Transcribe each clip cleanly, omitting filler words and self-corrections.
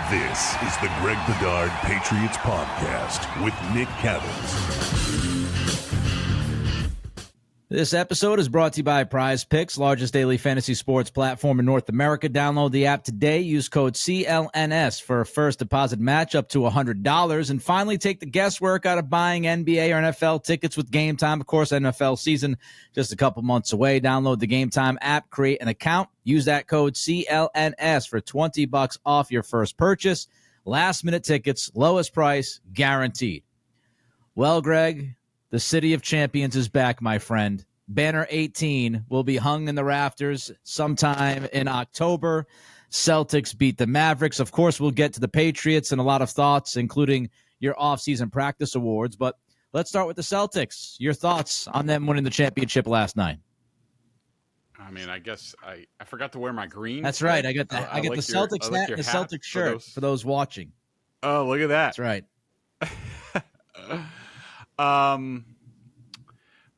This is the Greg Bedard Patriots podcast with Nick Caddles. This episode is brought to you by Prize Picks, largest daily fantasy sports platform in North America. Download the app today. Use code CLNS for a first deposit match up to $100. And finally, take the guesswork out of buying NBA or NFL tickets with Game Time. Of course, NFL season just a couple months away. Download the Game Time app, create an account. Use that code CLNS for $20 off your first purchase. Last-minute tickets, lowest price, guaranteed. Well, Greg, the City of Champions is back, my friend. Banner 18 will be hung in the rafters sometime in October. Celtics beat the Mavericks. Of course, we'll get to the Patriots and a lot of thoughts, including your offseason practice awards. But let's start with the Celtics. Your thoughts on them winning the championship last night? I mean, I guess I forgot to wear my green. That's right. I got the Celtics hat and the Celtics shirt for those watching. Oh, look at that. That's right.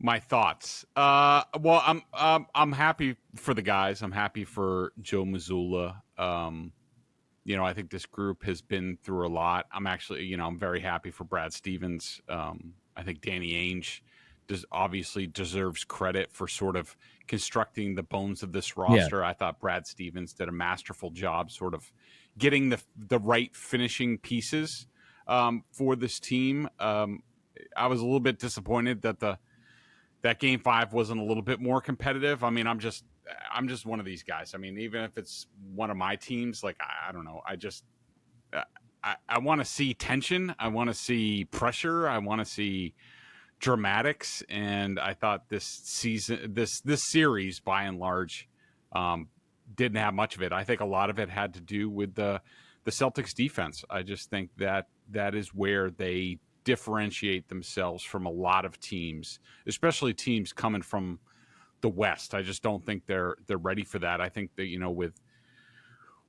My thoughts. Well, I'm happy for the guys. I'm happy for Joe Mazzulla. I think this group has been through a lot. I'm actually, I'm very happy for Brad Stevens. I think Danny Ainge obviously deserves credit for sort of constructing the bones of this roster. Yeah. I thought Brad Stevens did a masterful job sort of getting the right finishing pieces for this team. I was a little bit disappointed that Game 5 wasn't a little bit more competitive. I mean, I'm just one of these guys. I mean, even if it's one of my teams, like I don't know, I want to see tension. I want to see pressure. I want to see dramatics. And I thought this season, this series, by and large, didn't have much of it. I think a lot of it had to do with the Celtics defense. I just think that is where they differentiate themselves from a lot of teams, especially teams coming from the West. I just don't think they're ready for that. I think that,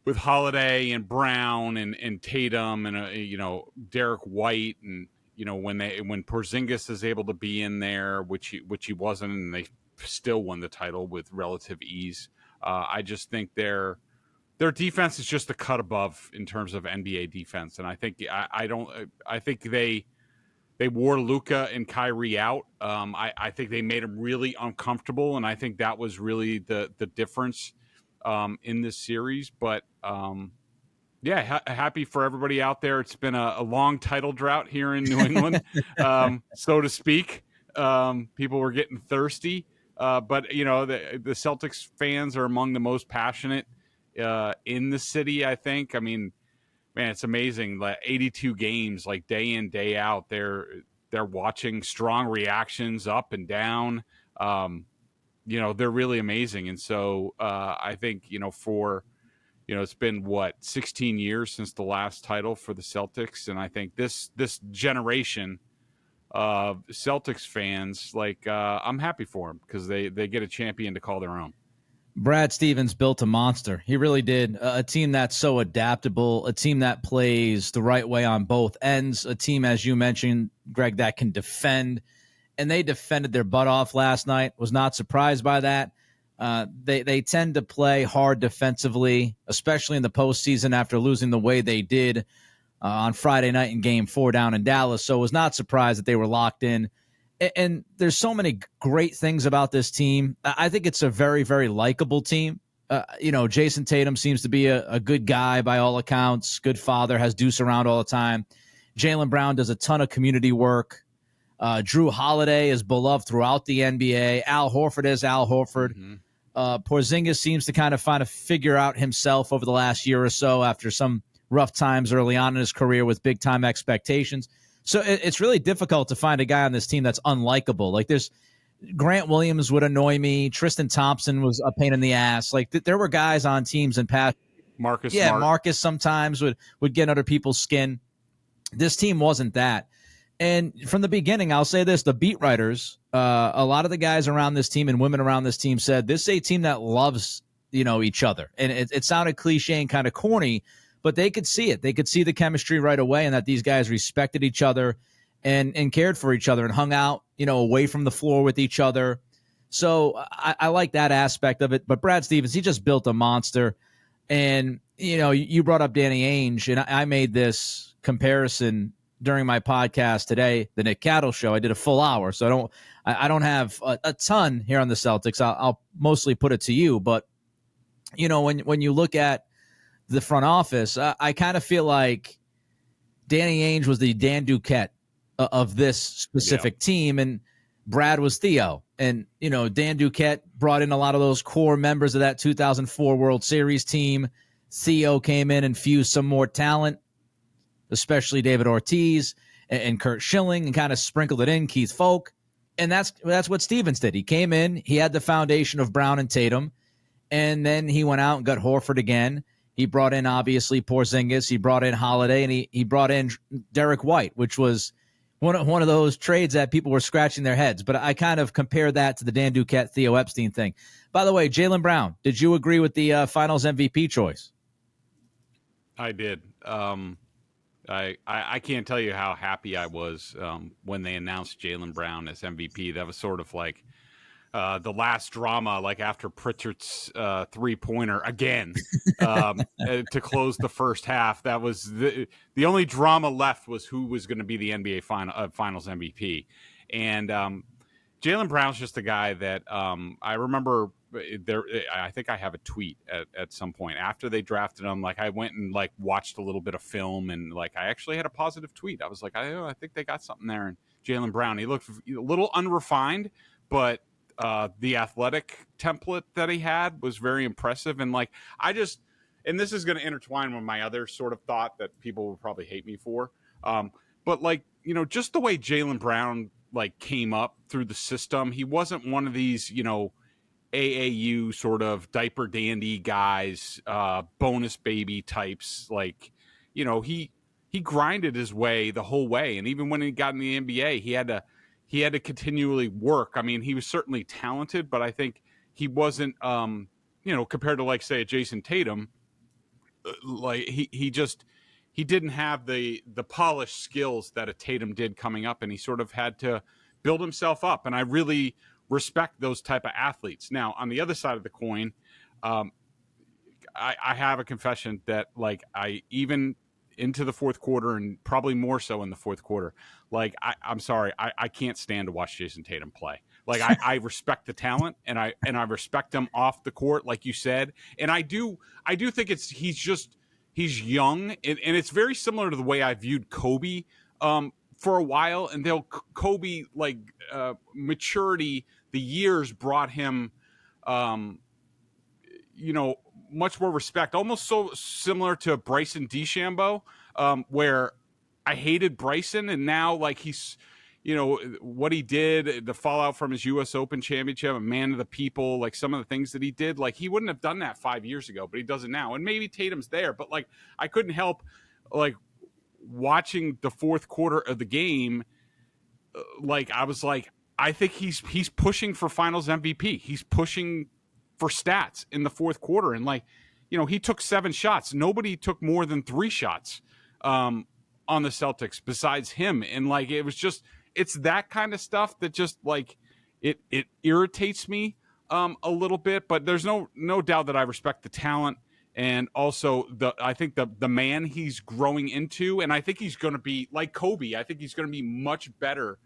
with Holiday and Brown and Tatum and, Derek White and, when Porzingis is able to be in there, which he wasn't, and they still won the title with relative ease. I just think their defense is just a cut above in terms of NBA defense. And I think I think they wore Luka and Kyrie out. I think they made them really uncomfortable, and I think that was really the difference in this series. But happy for everybody out there. It's been a long title drought here in New England, so to speak. People were getting thirsty, but the Celtics fans are among the most passionate in the city, I think. I mean, man, it's amazing. Like 82 games, like day in, day out, they're watching strong reactions up and down. They're really amazing. And so I think, it's been 16 years since the last title for the Celtics. And I think this generation of Celtics fans, I'm happy for them because they get a champion to call their own. Brad Stevens built a monster. He really did. A team that's so adaptable, a team that plays the right way on both ends, a team, as you mentioned, Greg, that can defend. And they defended their butt off last night. Was not surprised by that. They tend to play hard defensively, especially in the postseason after losing the way they did on Friday night in Game 4 down in Dallas. So was not surprised that they were locked in. And there's so many great things about this team. I think it's a very, very likable team. Jason Tatum seems to be a good guy by all accounts, good father, has Deuce around all the time. Jaylen Brown does a ton of community work. Drew Holiday is beloved throughout the NBA. Al Horford is Al Horford. Mm-hmm. Porzingis seems to kind of figure out himself over the last year or so after some rough times early on in his career with big-time expectations. So it's really difficult to find a guy on this team that's unlikable. Like Grant Williams would annoy me. Tristan Thompson was a pain in the ass. Like there were guys on teams in past. Marcus Smart. Marcus sometimes would get under people's skin. This team wasn't that. And from the beginning, I'll say this, the beat writers, a lot of the guys around this team and women around this team said this is a team that loves, each other. And it sounded cliche and kind of corny, but they could see it. They could see the chemistry right away and that these guys respected each other and cared for each other and hung out, away from the floor with each other. So I like that aspect of it. But Brad Stevens, he just built a monster. And You brought up Danny Ainge, and I made this comparison during my podcast today, the Nick Cattle Show. I did a full hour, so I don't have a ton here on the Celtics. I'll mostly put it to you, but when you look at the front office, I kind of feel like Danny Ainge was the Dan Duquette of this specific team, and Brad was Theo. And, Dan Duquette brought in a lot of those core members of that 2004 World Series team. Theo came in and fused some more talent, especially David Ortiz and Kurt Schilling, and kind of sprinkled it in, Keith Folk. And that's what Stevens did. He came in, he had the foundation of Brown and Tatum, and then he went out and got Horford again. He brought in, obviously, Porzingis. He brought in Holiday, and he brought in Derek White, which was one of those trades that people were scratching their heads. But I kind of compare that to the Dan Duquette, Theo Epstein thing. By the way, Jaylen Brown, did you agree with the Finals MVP choice? I did. I can't tell you how happy I was when they announced Jaylen Brown as MVP. That was sort of like the last drama, like after Pritchard's three-pointer again to close the first half. That was the only drama left, was who was going to be the NBA Finals MVP. And Jaylen Brown's just a guy that I remember. I think I have a tweet at some point after they drafted him. Like, I went and watched a little bit of film, and I actually had a positive tweet. I was like, I think they got something there. And Jaylen Brown, he looked a little unrefined, but the athletic template that he had was very impressive. And and this is going to intertwine with my other sort of thought that people will probably hate me for. But just the way Jaylen Brown came up through the system, he wasn't one of these, AAU sort of diaper dandy guys, bonus baby types. He grinded his way the whole way. And even when he got in the NBA, he had to continually work. I mean, he was certainly talented, but I think he wasn't, compared to say a Jason Tatum, he didn't have the polished skills that a Tatum did coming up, and he sort of had to build himself up. And I really respect those type of athletes. Now, on the other side of the coin, I have a confession that I even into the fourth quarter, and probably more so in the fourth quarter, I'm sorry, I can't stand to watch Jason Tatum play. I respect the talent, and I respect him off the court, like you said. And I do think he's young, and it's very similar to the way I viewed Kobe for a while. And Kobe, maturity, the years brought him, much more respect, almost so similar to Bryson DeChambeau, where I hated Bryson, and now he's, what he did, the fallout from his U.S. Open championship, a man of the people, some of the things that he did, he wouldn't have done that 5 years ago, but he does it now. And maybe Tatum's there, but I couldn't help watching the fourth quarter of the game. I was I think he's pushing for Finals MVP. He's pushing for stats in the fourth quarter. And he took 7 shots. Nobody took more than 3 shots on the Celtics besides him. And it was just, it's that kind of stuff that just it irritates me a little bit, but there's no doubt that I respect the talent. And also I think the man he's growing into, and I think he's going to be like Kobe. I think he's going to be much better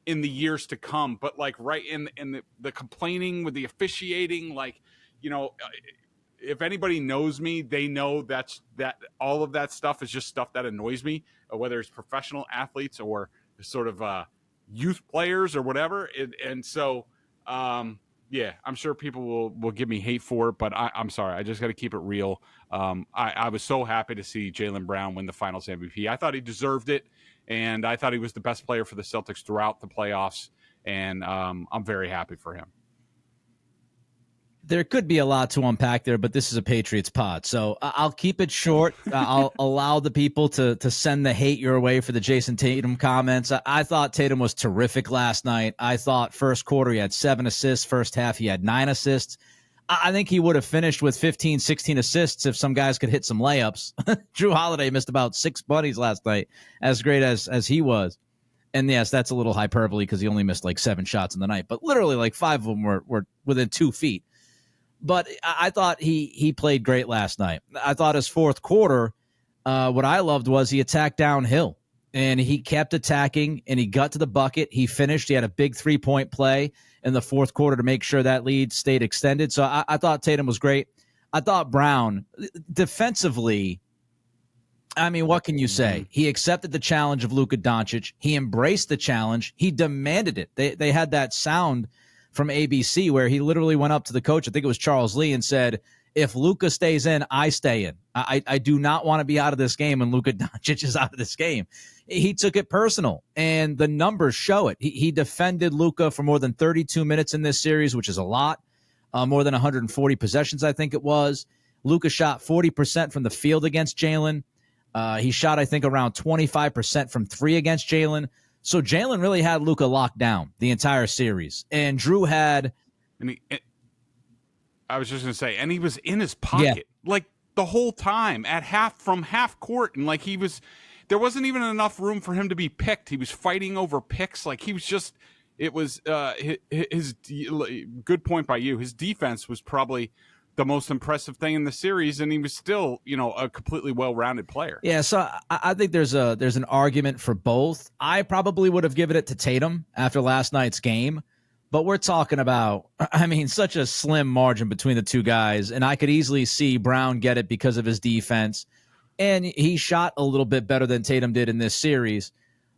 in the years to come. But right in the complaining with the officiating, if anybody knows me, they know that all of that stuff is just stuff that annoys me, whether it's professional athletes or sort of youth players or whatever. And so, yeah, I'm sure people will give me hate for it, but I'm sorry. I just got to keep it real. I was so happy to see Jaylen Brown win the Finals MVP. I thought he deserved it, and I thought he was the best player for the Celtics throughout the playoffs, and I'm very happy for him. There could be a lot to unpack there, but this is a Patriots pod, so I'll keep it short. I'll allow the people to send the hate your way for the Jason Tatum comments. I thought Tatum was terrific last night. I thought first quarter he had 7 assists. First half he had 9 assists. I think he would have finished with 15, 16 assists if some guys could hit some layups. Drew Holiday missed about 6 bunnies last night, as great as he was. And yes, that's a little hyperbole because he only missed 7 shots in the night, but literally 5 of them were within 2 feet. But I thought he played great last night. I thought his fourth quarter, what I loved was he attacked downhill. And he kept attacking, and he got to the bucket. He finished. He had a big 3-point play in the fourth quarter to make sure that lead stayed extended. So I thought Tatum was great. I thought Brown, defensively, I mean, what can you say? He accepted the challenge of Luka Doncic. He embraced the challenge. He demanded it. They had that sound from ABC where he literally went up to the coach, I think it was Charles Lee, and said, if Luka stays in, I stay in. I do not want to be out of this game when Luka Doncic is out of this game. He took it personal, and the numbers show it. He defended Luka for more than 32 minutes in this series, which is a lot, more than 140 possessions, I think it was. Luka shot 40% from the field against Jalen. He shot, I think, around 25% from three against Jalen. So Jalen really had Luka locked down the entire series. And Drew had... I was just going to say, and he was in his pocket, like the whole time from half court. And like there wasn't even enough room for him to be picked. He was fighting over picks. Like he was just, it was his good point by you. His defense was probably the most impressive thing in the series. And he was still, a completely well-rounded player. Yeah. So I think there's an argument for both. I probably would have given it to Tatum after last night's game. But we're talking about, such a slim margin between the two guys, and I could easily see Brown get it because of his defense, and he shot a little bit better than Tatum did in this series.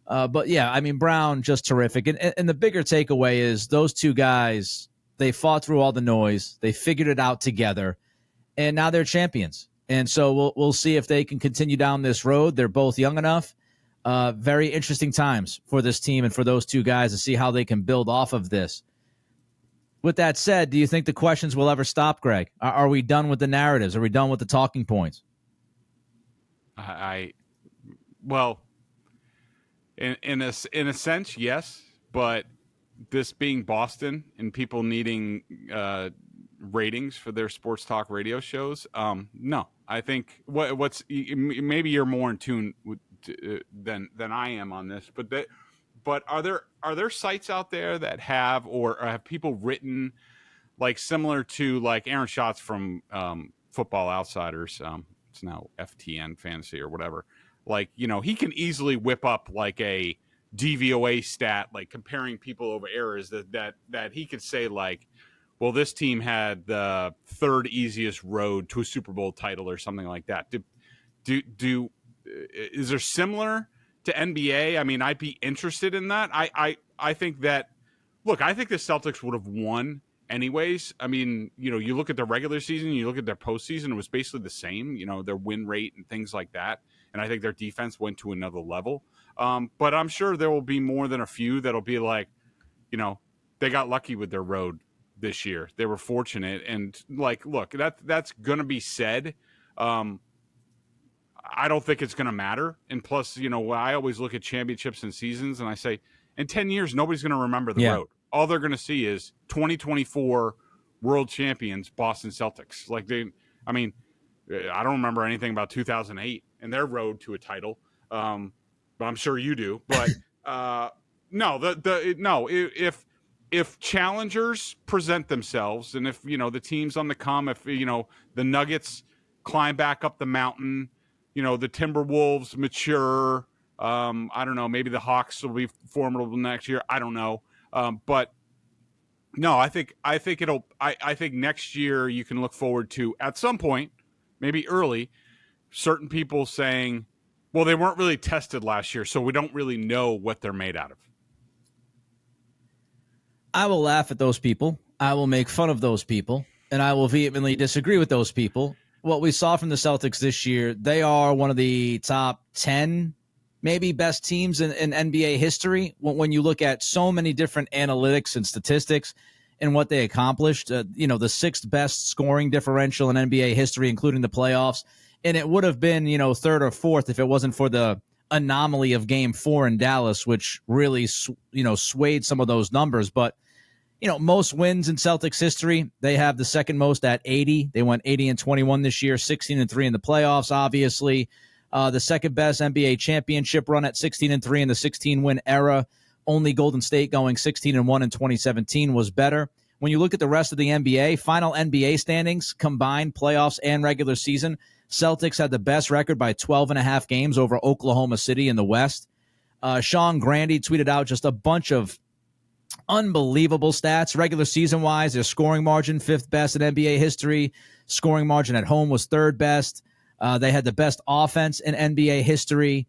But, yeah, Brown, just terrific. And the bigger takeaway is those two guys, they fought through all the noise. They figured it out together, and now they're champions. And so we'll see if they can continue down this road. They're both young enough. Very interesting times for this team and for those two guys to see how they can build off of this. With that said, do you think the questions will ever stop, Greg? Are we done with the narratives? Are we done with the talking points? Well, in a sense, yes. But this being Boston and people needing ratings for their sports talk radio shows, no. I think what's maybe you're more in tune with than I am on this, but are there sites out there that have or have people written like similar to like Aaron Schatz from Football Outsiders, it's now FTN Fantasy or whatever, like he can easily whip up like a DVOA stat like comparing people over eras that he could say like, well, this team had the third easiest road to a Super Bowl title or something like that. Is there similar to NBA? I'd be interested in that. I think that, look, I think the Celtics would have won anyways. You look at their regular season, you look at their postseason, it was basically the same, their win rate and things like that. And I think their defense went to another level. But I'm sure there will be more than a few that'll be like, they got lucky with their road this year. They were fortunate. And like, look, that's going to be said. I don't think it's going to matter. And plus, I always look at championships and seasons and I say, in 10 years, nobody's going to remember the road. All they're going to see is 2024 world champions, Boston Celtics. Like I don't remember anything about 2008 and their road to a title. But I'm sure you do. But if challengers present themselves and if, the team's on the come, if, the Nuggets climb back up the mountain, the Timberwolves mature. I don't know. Maybe the Hawks will be formidable next year. I don't know. But no, I think next year you can look forward to at some point, maybe early, certain people saying, well, they weren't really tested last year, so we don't really know what they're made out of. I will laugh at those people. I will make fun of those people, and I will vehemently disagree with those people. What we saw from the Celtics this year, they are one of the top 10, maybe best teams in NBA history. When you look at so many different analytics and statistics and what they accomplished, the sixth best scoring differential in NBA history, including the playoffs. And it would have been, third or fourth if it wasn't for the anomaly of Game 4 in Dallas, which really, swayed some of those numbers. But most wins in Celtics history, they have the second most at 80. They went 80-21 this year, 16-3 in the playoffs, obviously. The second best NBA championship run at 16-3 in the 16-win era. Only Golden State going 16-1 in 2017 was better. when you look at the rest of the NBA, final NBA standings, combined playoffs and regular season, Celtics had the best record by 12.5 games over Oklahoma City in the West. Sean Grandy tweeted out just a bunch of unbelievable stats. Regular season-wise, their scoring margin, 5th best in NBA history. Scoring margin at home was 3rd best. They had the best offense in NBA history.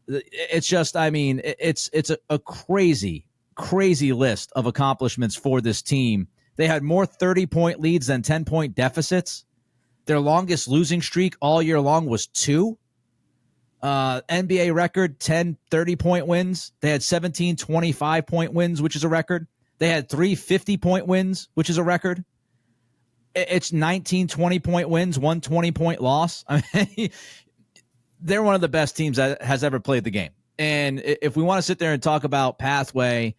It's just, I mean, it's a crazy list of accomplishments for this team. They had more 30-point leads than 10-point deficits. Their longest losing streak all year long was 2. NBA record, 10 30-point wins. They had 17 25-point wins, which is a record. They had 3 50-point wins, which is a record. It's 19 20-point wins, 1 20-point loss. I mean, they're one of the best teams that has ever played the game. And if we want to sit there and talk about pathway,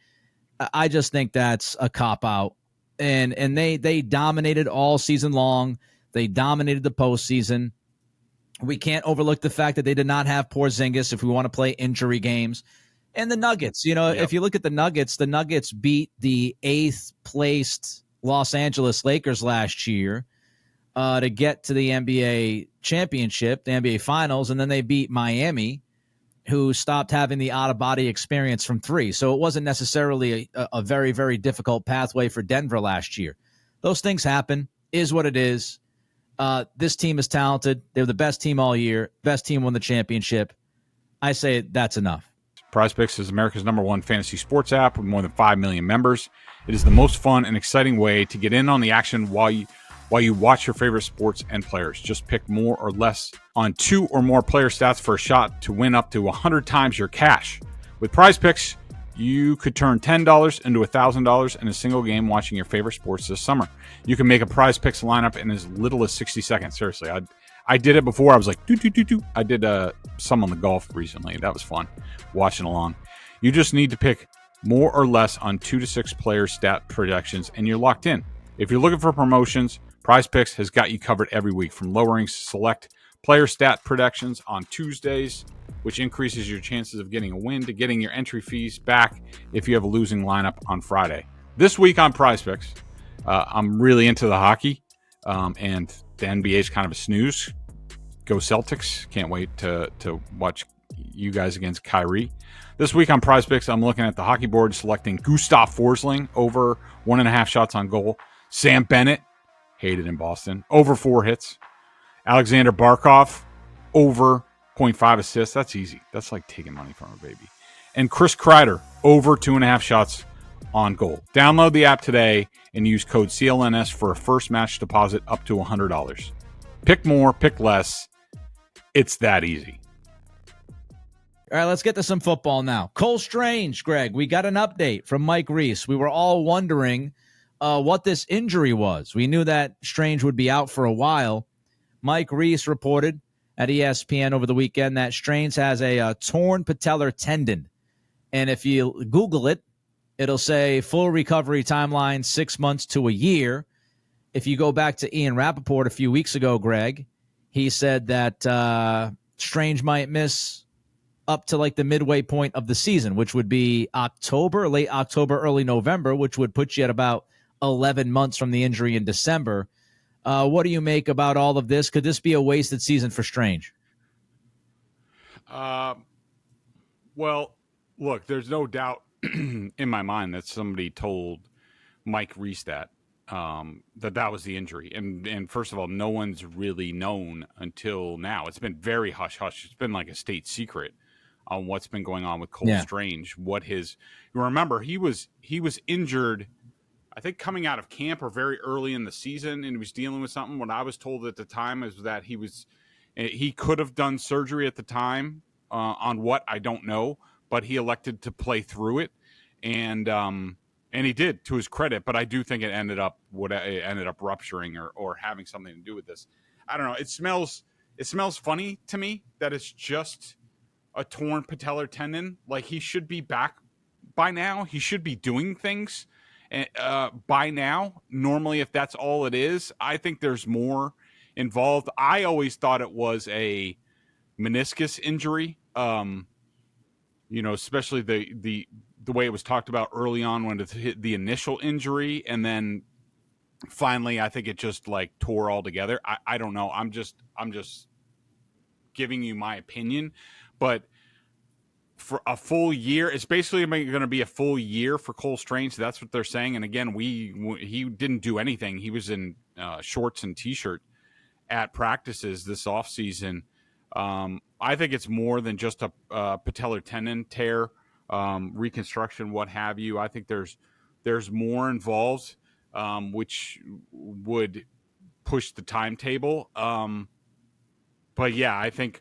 I just think that's a cop-out. And they dominated all season long. They dominated the postseason. We can't overlook the fact that they did not have Porzingis if we want to play injury games. And the Nuggets, if you look at the Nuggets beat the 8th-placed Los Angeles Lakers last year to get to the NBA championship, the NBA Finals, and then they beat Miami, who stopped having the out-of-body experience from 3. So it wasn't necessarily a very, very difficult pathway for Denver last year. Those things happen, is what it is. This team is talented. They're the best team all year. Best team won the championship. I say that's enough. PrizePicks is America's #1 fantasy sports app with more than 5 million members. It is the most fun and exciting way to get in on the action while you watch your favorite sports and players. Just pick more or less on 2 or more player stats for a shot to win up to 100 times your cash. With PrizePicks, you could turn $10 into $1,000 in a single game watching your favorite sports this summer. You can make a PrizePicks lineup in as little as 60 seconds. Seriously, I did it before. I was like, do. I did some on the golf recently. That was fun, watching along. You just need to pick more or less on 2 to 6 player stat projections, and you're locked in. If you're looking for promotions, PrizePicks has got you covered every week, from lowering select player stat predictions on Tuesdays, which increases your chances of getting a win, to getting your entry fees back if you have a losing lineup on Friday. This week on PrizePicks, I'm really into the hockey, and the NBA is kind of a snooze. Go Celtics. Can't wait to watch you guys against Kyrie. This week on PrizePicks, I'm looking at the hockey board, selecting Gustav Forsling over 1.5 shots on goal. Sam Bennett, hated in Boston, over 4 hits. Alexander Barkov, over 0.5 assists. That's easy. That's like taking money from a baby. And Chris Kreider, over 2.5 shots on goal. Download the app today and use code CLNS for a first match deposit up to $100. Pick more, pick less. It's that easy. All right, let's get to some football now. Cole Strange, Greg, we got an update from Mike Reese. We were all wondering what this injury was. We knew that Strange would be out for a while. Mike Reese reported at ESPN over the weekend that Strange has a torn patellar tendon. And if you Google it, it'll say full recovery timeline 6 months to a year. If you go back to Ian Rappaport a few weeks ago, Greg, he said that Strange might miss up to like the midway point of the season, which would be October, late October, early November, which would put you at about 11 months from the injury in December. What do you make about all of this? Could this be a wasted season for Strange? Well, look, there's no doubt in my mind that somebody told Mike Reese that was the injury. And first of all, no one's really known until now. It's been very hush-hush. It's been like a state secret on what's been going on with Cole Strange. You remember, he was injured, I think, coming out of camp or very early in the season, and he was dealing with something. What I was told at the time is that he could have done surgery at the time on what, I don't know, but he elected to play through it, and he did, to his credit. But I do think it ended up rupturing or having something to do with this. I don't know. It smells funny to me that it's just a torn patellar tendon. Like, he should be back by now. He should be doing things by now. Normally, if that's all it is, I think there's more involved. I always thought it was a meniscus injury. Especially the way it was talked about early on when it hit the initial injury, and then finally, I think it just like tore all together. I don't know. I'm just giving you my opinion, but for a full year, it's basically going to be a full year for Cole Strange. That's what they're saying. And again, he didn't do anything. He was in shorts and t-shirt at practices this offseason. I think it's more than just a patellar tendon tear, reconstruction, what have you. I think there's more involved, which would push the timetable. But yeah, I think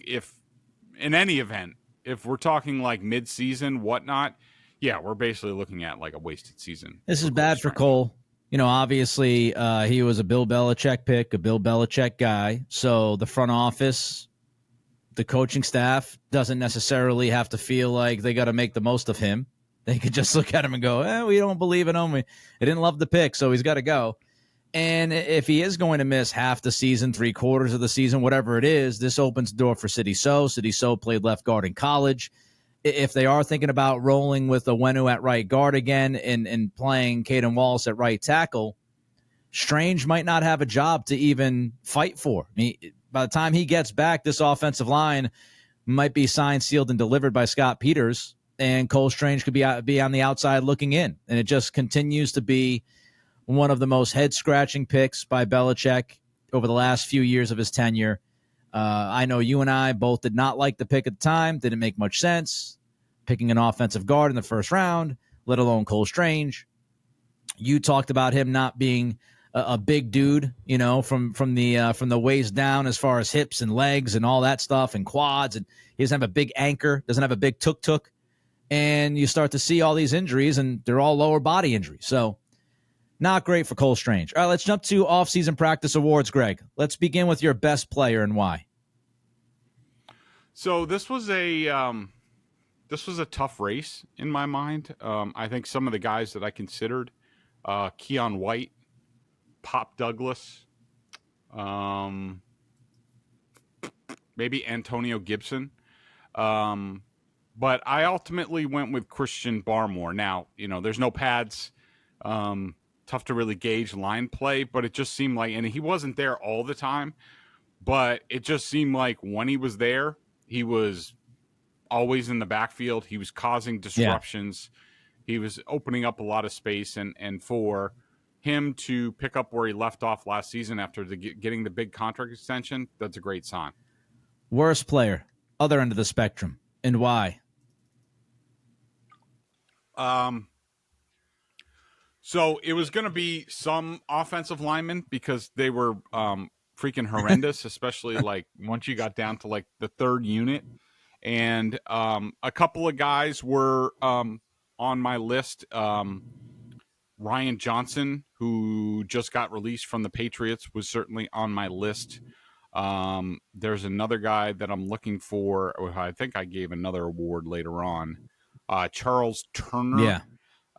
if in any event, if we're talking like mid-season, whatnot, yeah, we're basically looking at like a wasted season. This is bad for Cole. Obviously, he was a Bill Belichick pick, a Bill Belichick guy. So the front office, the coaching staff doesn't necessarily have to feel like they got to make the most of him. They could just look at him and go, we don't believe in him. We didn't love the pick, so he's got to go. And if he is going to miss half the season, 3/4 of the season, whatever it is, this opens the door for Sidy Sow. Sidy Sow played left guard in college. If they are thinking about rolling with Onwenu at right guard again and playing Caden Wallace at right tackle, Strange might not have a job to even fight for. By the time he gets back, this offensive line might be signed, sealed, and delivered by Scott Peters, and Cole Strange could be on the outside looking in. And it just continues to be one of the most head-scratching picks by Belichick over the last few years of his tenure. I know you and I both did not like the pick at the time. Didn't make much sense. Picking an offensive guard in the first round, let alone Cole Strange. You talked about him not being a big dude, from the waist down as far as hips and legs and all that stuff and quads. And he doesn't have a big anchor, doesn't have a big tuk-tuk. And you start to see all these injuries, and they're all lower body injuries. So not great for Cole Strange. All right, let's jump to off-season practice awards, Greg. Let's begin with your best player and why. So this was a tough race in my mind. I think some of the guys that I considered, Keon White, Pop Douglas, maybe Antonio Gibson. But I ultimately went with Christian Barmore. Now, there's no pads. Tough to really gauge line play, but it just seemed like, and he wasn't there all the time, but it just seemed like when he was there, he was always in the backfield. He was causing disruptions. Yeah. He was opening up a lot of space, and for him to pick up where he left off last season after getting the big contract extension, that's a great sign. Worst player, other end of the spectrum, and why? So it was going to be some offensive linemen because they were freaking horrendous, especially like once you got down to like the third unit. And a couple of guys were on my list. Ryan Johnson, who just got released from the Patriots, was certainly on my list. There's another guy that I'm looking for. I think I gave another award later on. Charles Turner.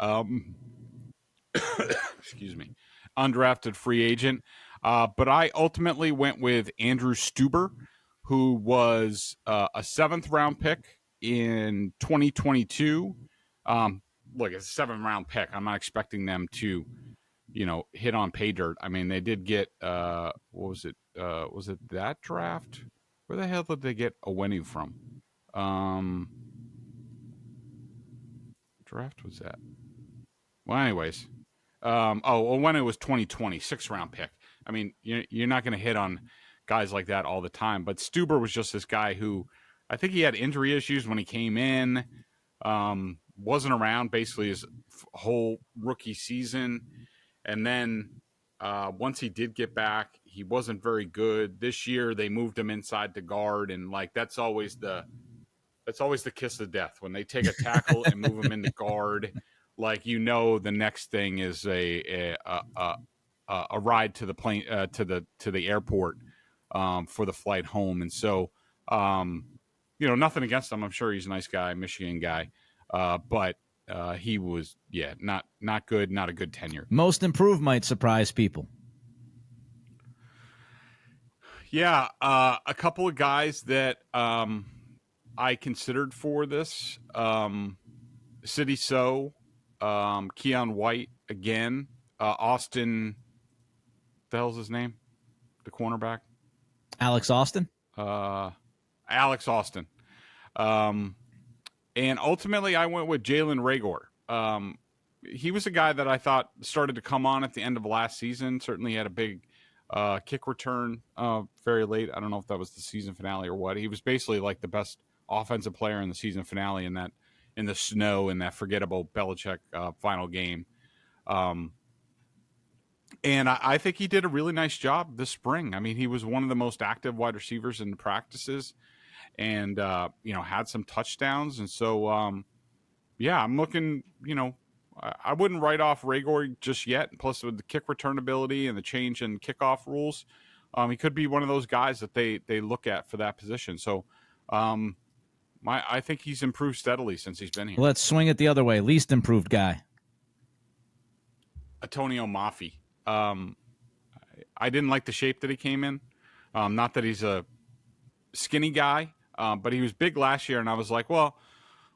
Yeah. Excuse me, undrafted free agent. But I ultimately went with Andrew Stuber, who was a 7th round pick in 2022. Look, it's a 7th round pick. I'm not expecting them to, hit on pay dirt. I mean, they did get, what was it? Was it that draft? Where the hell did they get Onwenu from? Draft was that? Well, anyways. When it was 2020, 6th round pick. I mean, you're not going to hit on guys like that all the time. But Stuber was just this guy who, I think he had injury issues when he came in, wasn't around basically his whole rookie season. And then once he did get back, he wasn't very good. This year they moved him inside the guard, and like that's always the kiss of death when they take a tackle and move him into guard. Like, the next thing is a ride to the plane to the airport for the flight home. And so nothing against him. I'm sure he's a nice guy, Michigan guy, but he was not good, not a good tenure. Most improved might surprise people. Yeah, a couple of guys that I considered for this, Sidy Sow. Keon White again, Austin the hell's his name? The cornerback? Alex Austin? Alex Austin. And ultimately, I went with Jalen Reagor. He was a guy that I thought started to come on at the end of last season. Certainly had a big kick return very late. I don't know if that was the season finale or what. He was basically like the best offensive player in the season finale in the snow in that forgettable Belichick final game. And I think he did a really nice job this spring. I mean, he was one of the most active wide receivers in the practices and, had some touchdowns. And so, I'm looking, I wouldn't write off Reagor just yet. Plus, with the kick return ability and the change in kickoff rules, he could be one of those guys that they look at for that position. So, I think he's improved steadily since he's been here. Let's swing it the other way. Least improved guy. Antonio Mafi. I didn't like the shape that he came in. Not that he's a skinny guy, but he was big last year, and I was like, well,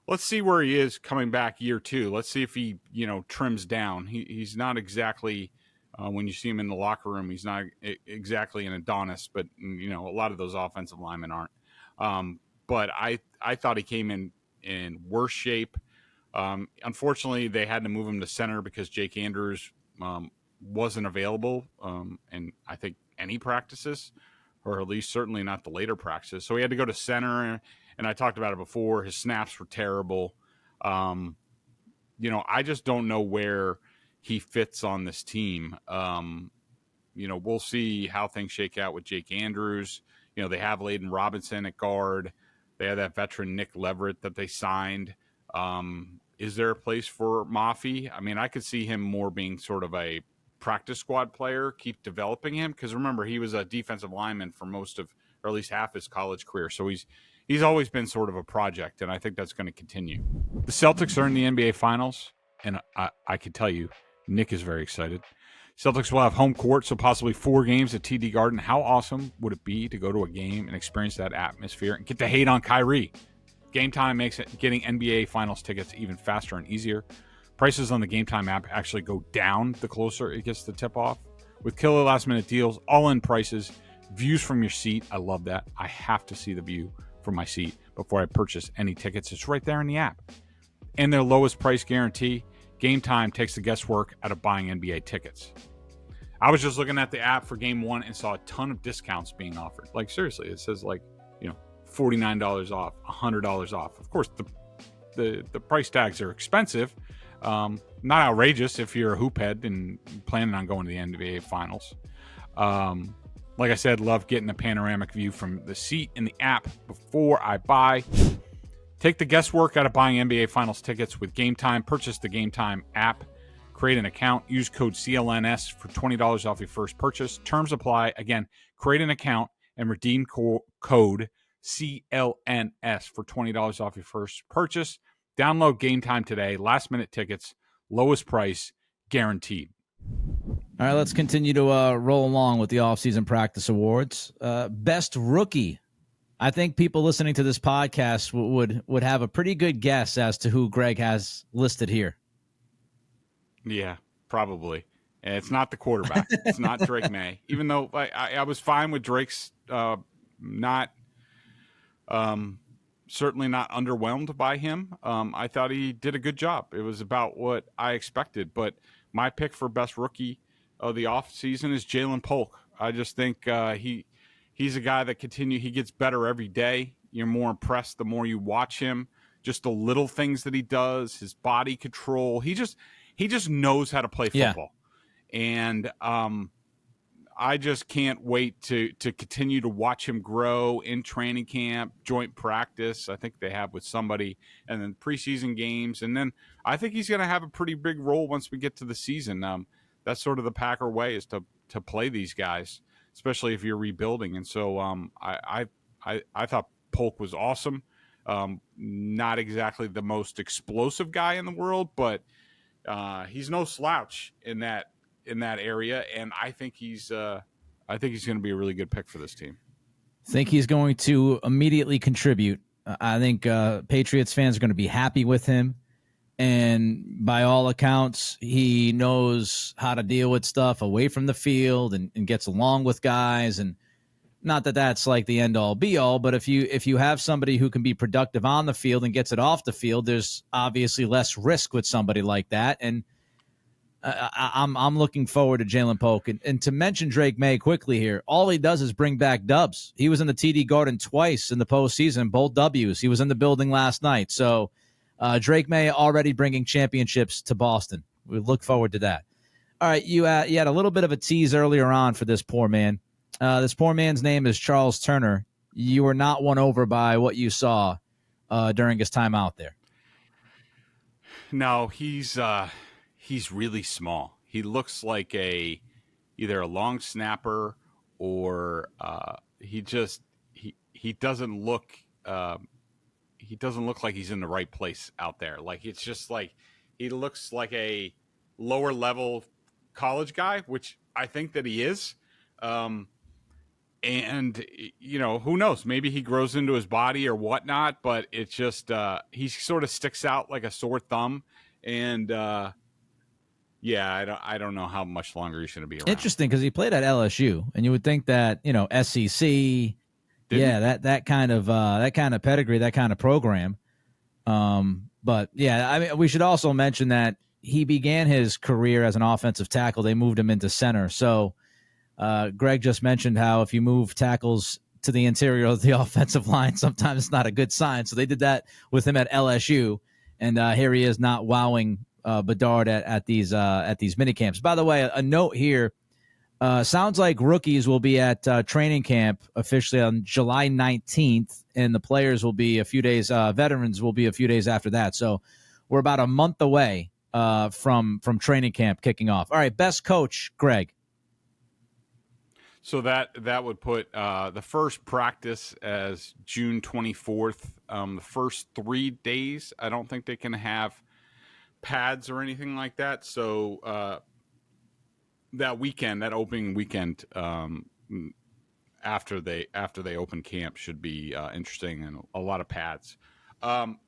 let's see where he is coming back year 2. Let's see if he, trims down. He's not exactly, when you see him in the locker room, he's not exactly an Adonis, but, a lot of those offensive linemen aren't. But I thought he came in worse shape. Unfortunately, they had to move him to center because Jake Andrews wasn't available, and I think any practices, or at least certainly not the later practices. So he had to go to center, and I talked about it before. His snaps were terrible. I just don't know where he fits on this team. We'll see how things shake out with Jake Andrews. They have Layden Robinson at guard. They have that veteran Nick Leverett that they signed. Is there a place for Mafi? I mean, I could see him more being sort of a practice squad player, keep developing him, because remember, he was a defensive lineman for most of, or at least half his college career. So he's always been sort of a project, and I think that's going to continue. The Celtics are in the NBA Finals, and I can tell you, Nick is very excited. Celtics will have home court, so possibly 4 games at TD Garden. How awesome would it be to go to a game and experience that atmosphere and get to hate on Kyrie? Game Time makes getting NBA Finals tickets even faster and easier. Prices on the Game Time app actually go down the closer it gets to tip-off. With killer last-minute deals, all-in prices, views from your seat. I love that. I have to see the view from my seat before I purchase any tickets. It's right there in the app. And their lowest price guarantee, Game Time takes the guesswork out of buying NBA tickets. I was just looking at the app for Game 1 and saw a ton of discounts being offered. Like, seriously, it says, $49 off, $100 off. Of course, the price tags are expensive. Not outrageous if you're a hoophead and planning on going to the NBA Finals. Like I said, love getting a panoramic view from the seat in the app before I buy. Take the guesswork out of buying NBA Finals tickets with Game Time. Purchase the Game Time app. Create an account. Use code CLNS for $20 off your first purchase. Terms apply. Again, create an account and redeem code CLNS for $20 off your first purchase. Download Game Time today. Last minute tickets, lowest price, guaranteed. All right, let's continue to roll along with the offseason practice awards. Best rookie. I think people listening to this podcast would have a pretty good guess as to who Greg has listed here. Yeah, probably. And it's not the quarterback. It's not Drake May. Even though I was fine with Drake's certainly not underwhelmed by him. I thought he did a good job. It was about what I expected. But my pick for best rookie of the offseason is Jalen Polk. I just think he's a guy that he gets better every day. You're more impressed the more you watch him. Just the little things that he does, his body control. He just knows how to play football. Yeah. And I just can't wait to continue to watch him grow in training camp, joint practice. I think they have with somebody, and then preseason games. And then I think he's going to have a pretty big role once we get to the season. That's sort of the Packer way, is to play these guys, especially if you're rebuilding. And so I thought Polk was awesome. Not exactly the most explosive guy in the world, but he's no slouch in that area, and I think he's going to be a really good pick for this team. Think he's going to immediately contribute. I think Patriots fans are going to be happy with him. And by all accounts, he knows how to deal with stuff away from the field and gets along with guys. And not that that's like the end all be all, but if you have somebody who can be productive on the field and gets it off the field, there's obviously less risk with somebody like that. And I'm looking forward to Jalen Polk. And to mention Drake May quickly here, all he does is bring back dubs. He was in the TD Garden twice in the postseason, both W's. He was in the building last night. So Drake May already bringing championships to Boston. We look forward to that. All right, you had a little bit of a tease earlier on for this poor man. This poor man's name is Charles Turner. You were not won over by what you saw during his time out there. No, he's really small. He looks like either a long snapper or he doesn't look like he's in the right place out there. Like it's just like he looks like a lower level college guy, which I think that he is. And who knows? Maybe he grows into his body or whatnot. But it's just he sort of sticks out like a sore thumb. And I don't know how much longer he's going to be around. Interesting, because he played at LSU, and you would think that SEC. That kind of pedigree, that kind of program. But yeah, I mean, we should also mention that he began his career as an offensive tackle. They moved him into center. So Greg just mentioned how if you move tackles to the interior of the offensive line, sometimes it's not a good sign. So they did that with him at LSU, and here he is not wowing Bedard at these mini camps. By the way, a note here. Sounds like rookies will be at training camp officially on July 19th, and the players will be a few days. Veterans will be a few days after that. So we're about a month away from training camp kicking off. All right, best coach, Greg. So that would put the first practice as June 24th. The first 3 days, I don't think they can have pads or anything like that. So that weekend, that opening weekend, after they open camp should be interesting, and a lot of pads.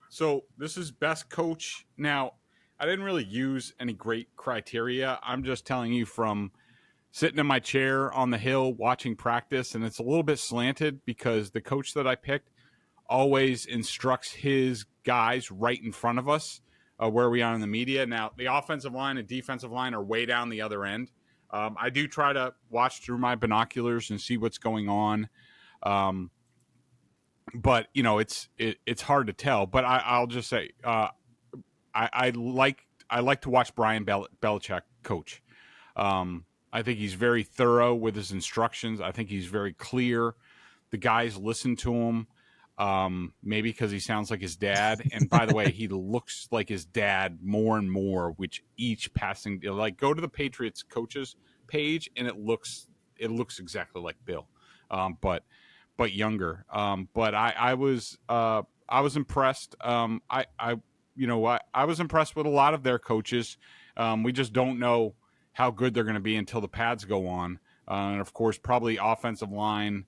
So this is best coach. Now, I didn't really use any great criteria. I'm just telling you from sitting in my chair on the hill watching practice, and it's a little bit slanted because the coach that I picked always instructs his guys right in front of us where we are in the media. Now, the offensive line and defensive line are way down the other end. I do try to watch through my binoculars and see what's going on. But it's hard to tell, but I'll just say, I like to watch Brian Belichick coach. I think he's very thorough with his instructions. I think he's very clear. The guys listen to him. Maybe because he sounds like his dad. And by the way, he looks like his dad more and more, which each passing, like go to the Patriots coaches page and it looks exactly like Bill. But younger. But I was impressed. I was impressed with a lot of their coaches. We just don't know how good they're going to be until the pads go on. And of course, probably offensive line.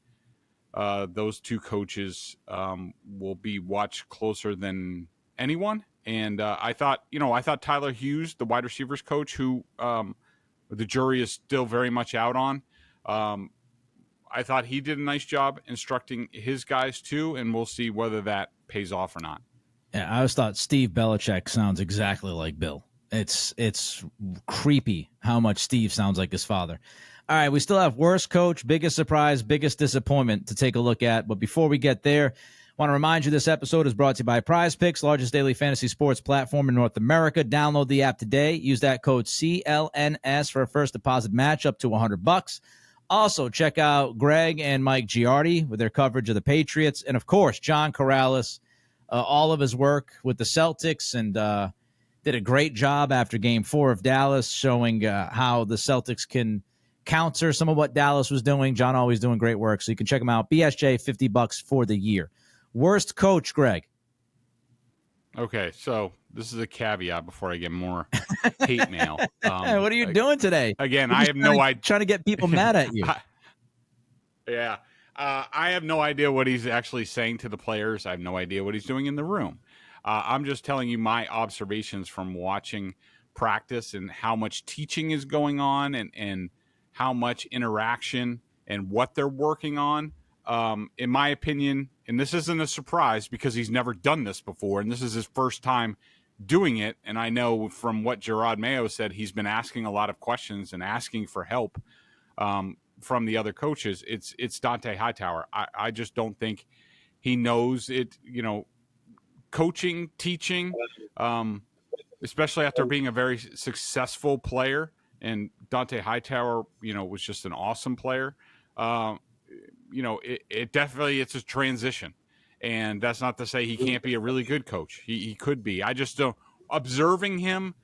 Those two coaches will be watched closer than anyone. And I thought Tyler Hughes, the wide receivers coach, who the jury is still very much out on, I thought he did a nice job instructing his guys too, and we'll see whether that pays off or not. Yeah, I always thought Steve Belichick sounds exactly like Bill. It's creepy how much Steve sounds like his father. All right, we still have worst coach, biggest surprise, biggest disappointment to take a look at. But before we get there, I want to remind you this episode is brought to you by Prize Picks, largest daily fantasy sports platform in North America. Download the app today. Use that code CLNS for a first deposit match up to $100. Also, check out Greg and Mike Giardi with their coverage of the Patriots. And, of course, John Corrales, all of his work with the Celtics, and did a great job after Game 4 of Dallas, showing how the Celtics can counter some of what Dallas was doing. John always doing great work, so you can check him out. BSJ, $50 for the year. Worst coach, Greg. Okay, so this is a caveat before I get more hate mail. What are you doing today? Again, I have no idea. Trying to get people mad at you. I have no idea what he's actually saying to the players. I have no idea what he's doing in the room. I'm just telling you my observations from watching practice and how much teaching is going on and how much interaction and what they're working on. In my opinion, and this isn't a surprise because he's never done this before, and this is his first time doing it. And I know from what Gerard Mayo said, he's been asking a lot of questions and asking for help from the other coaches. It's Dante Hightower. I just don't think he knows it. Coaching, teaching, especially after being a very successful player. And Dante Hightower, was just an awesome player. It definitely, it's a transition. And that's not to say he can't be a really good coach. He could be. I just don't. Observing him,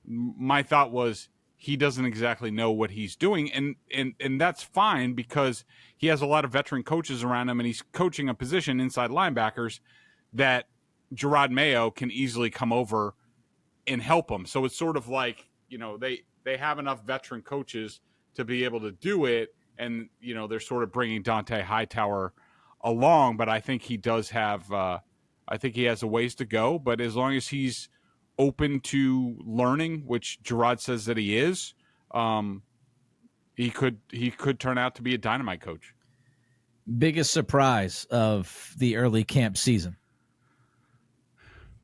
my thought was he doesn't exactly know what he's doing. And that's fine because he has a lot of veteran coaches around him and he's coaching a position inside linebackers that Gerard Mayo can easily come over and help him. So it's sort of like, they have enough veteran coaches to be able to do it. And, they're sort of bringing Dante Hightower along, but I think he does have, I think he has a ways to go, but as long as he's open to learning, which Gerard says that he is, he could turn out to be a dynamite coach. Biggest surprise of the early camp season?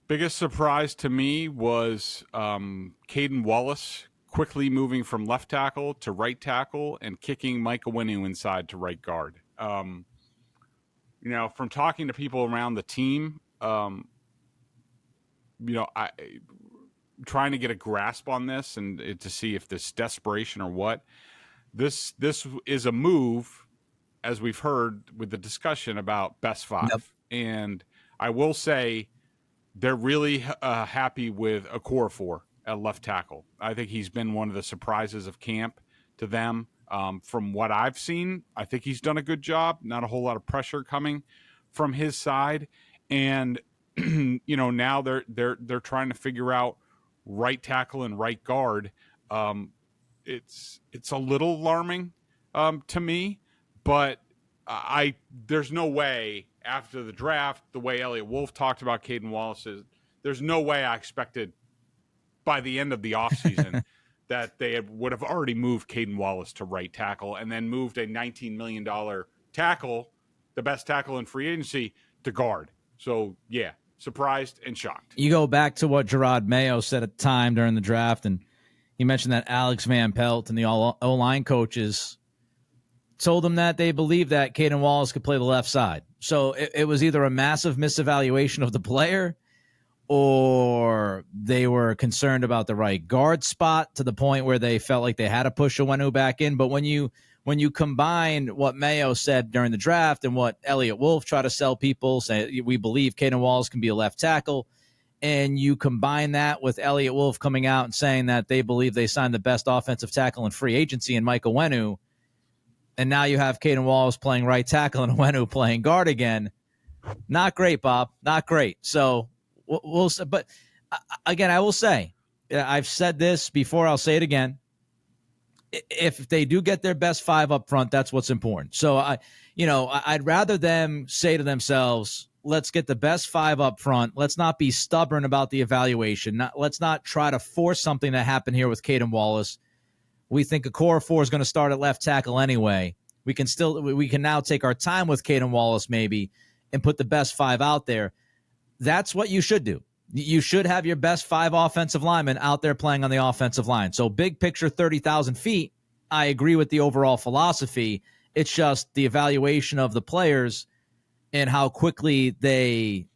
Biggest surprise to me was Caden Wallace quickly moving from left tackle to right tackle and kicking Mike Owenu inside to right guard. From talking to people around the team, trying to get a grasp on this and to see if this desperation or what. This is a move, as we've heard with the discussion about best five. Yep. And I will say they're really happy with Okorafor at left tackle. I think he's been one of the surprises of camp to them. From what I've seen, I think he's done a good job. Not a whole lot of pressure coming from his side. And now they're trying to figure out right tackle and right guard. It's a little alarming to me, but there's no way after the draft, the way Elliott Wolf talked about Caden Wallace, there's no way I expected by the end of the offseason that they would have already moved Caden Wallace to right tackle and then moved a $19 million tackle, the best tackle in free agency, to guard. So, yeah, surprised and shocked. You go back to what Gerard Mayo said at the time during the draft, and he mentioned that Alex Van Pelt and the O-line coaches told him that they believed that Caden Wallace could play the left side. So it was either a massive misevaluation of the player or they were concerned about the right guard spot to the point where they felt like they had to push Owenu back in. But when you combine what Mayo said during the draft and what Elliott Wolf tried to sell people, say we believe Caden Wallace can be a left tackle, and you combine that with Elliott Wolf coming out and saying that they believe they signed the best offensive tackle in free agency in Mike Owenu, and now you have Caden Wallace playing right tackle and Owenu playing guard again. Not great, Bob. Not great. So we'll. But again, I will say, I've said this before. I'll say it again. If they do get their best five up front, that's what's important. So I'd rather them say to themselves, let's get the best five up front. Let's not be stubborn about the evaluation. Let's not try to force something to happen here with Caden Wallace. We think Okorafor is going to start at left tackle anyway. We can now take our time with Caden Wallace maybe and put the best five out there. That's what you should do. You should have your best five offensive linemen out there playing on the offensive line. So big picture, 30,000 feet, I agree with the overall philosophy. It's just the evaluation of the players and how quickly they,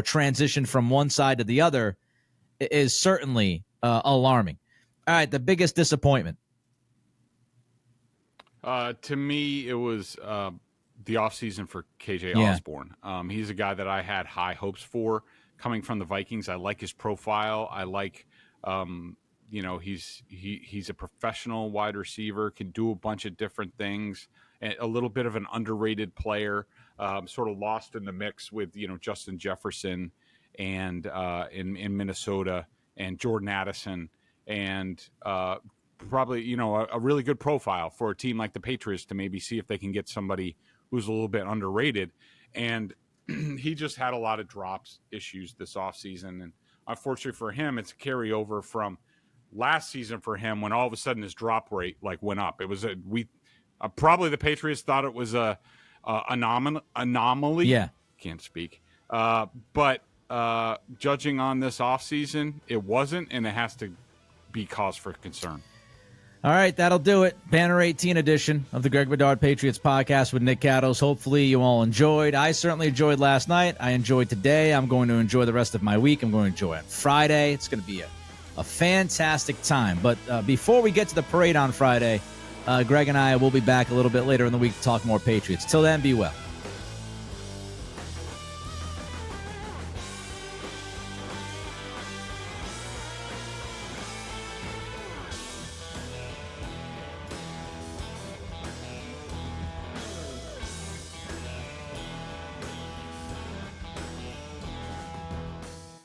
transition from one side to the other is certainly alarming. All right, the biggest disappointment. To me, it was the offseason for KJ Osborne. He's a guy that I had high hopes for coming from the Vikings. I like his profile. I like, he's a professional wide receiver, can do a bunch of different things, and a little bit of an underrated player, sort of lost in the mix with, Justin Jefferson and in Minnesota and Jordan Addison and probably, a really good profile for a team like the Patriots to maybe see if they can get somebody who's a little bit underrated. And he just had a lot of drops issues this offseason. And unfortunately for him, it's a carryover from last season for him when all of a sudden his drop rate went up. It was probably the Patriots thought it was a anomaly. Yeah. Can't speak. But judging on this offseason, it wasn't, and it has to be cause for concern. All right, that'll do it. Banner 18 edition of the Greg Bedard Patriots podcast with Nick Caddles. Hopefully you all enjoyed. I certainly enjoyed last night. I enjoyed today. I'm going to enjoy the rest of my week. I'm going to enjoy on Friday. It's going to be a fantastic time. But before we get to the parade on Friday, Greg and I will be back a little bit later in the week to talk more Patriots. Till then, be well.